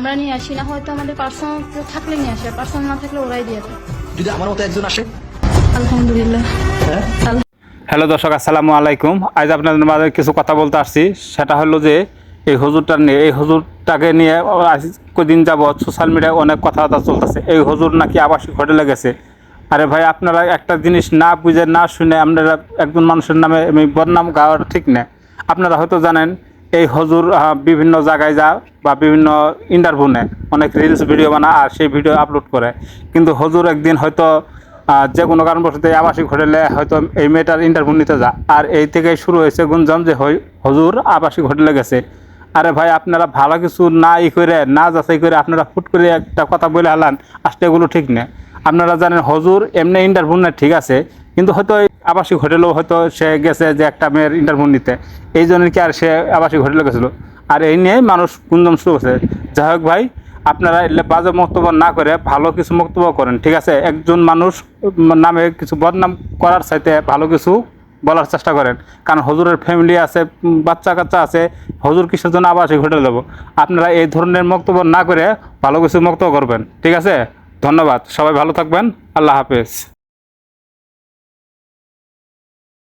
আমরা নিয়ে আসি না, হয়তো আমাদের পার্সোনাল থাকলে নিয়ে আসে, পার্সোনাল না থাকলে ওরাই দিয়ে দেয়। যদি আমার মতো একজন আসে, আলহামদুলিল্লাহ। হ্যালো দর্শক, আসসালামু আলাইকুম। আজ আপনাদের মাঝে কিছু কথা বলতে আসছি। সেটা হলো যে এই হুজুরটা নিয়ে, এই হুজুরটাকে নিয়ে কদিন যাবৎ সোশ্যাল মিডিয়ায় অনেক কথাবার্তা চলতেছে। এই হুজুর নাকি আবাসিক হোটেলে গেছে। আরে ভাই, আপনারা একটা জিনিস না বুঝে না শুনে আপনারা একজন মানুষের নামে বদনাম গাওয়াটা ঠিক না। আপনারা হয়তো জানেন এই হুজুর বিভিন্ন জায়গায় যা বা বিভিন্ন ইন্টারভিউ নেয়, অনেক রিলস ভিডিও বানায় আর সেই ভিডিও আপলোড করে। কিন্তু হুজুর একদিন হয়তো যে কোনো কারণবশত এই আবাসিক হোটেলে হয়তো এই মেয়েটার ইন্টারভিউ নিতে যা, আর এই থেকেই শুরু হয়েছে গুঞ্জন যে হুজুর আবাসিক হোটেলে গেছে। আরে ভাই, আপনারা ভালো কিছু না করে না যাচাই করে আপনারা ফুট করে একটা কথা বলে হালান, আসলে এগুলো ঠিক না। আপনারা জানেন হুজুর এমনি ইন্টারভিউ নেয় ঠিক আছে, কিন্তু হয়তো আবাসিক হোটেলেও হয়তো সে গেছে যে একটা মেয়ের ইন্টারভিউ নিতে, এই জন্য কি আর সে আবাসিক হোটেলে গেছিলো। আর এই নিয়েই মানুষ গুঞ্জন শুরু করছে। যাই হোক ভাই, আপনারা এলে বাজে বক্তব্য না করে ভালো কিছু বক্তব্য করেন, ঠিক আছে? একজন মানুষ নামে কিছু বদনাম করার চাইতে ভালো কিছু বলার চেষ্টা করেন। কারণ হুজুরের ফ্যামিলি আছে, বাচ্চা কাচ্চা আছে, হুজুর কিসের জন্য আবাসিক হোটেলে যাবো? আপনারা এই ধরনের বক্তব্য না করে ভালো কিছু বক্তব্য করবেন, ঠিক আছে? ধন্যবাদ, সবাই ভালো থাকবেন, আল্লাহ হাফেজ।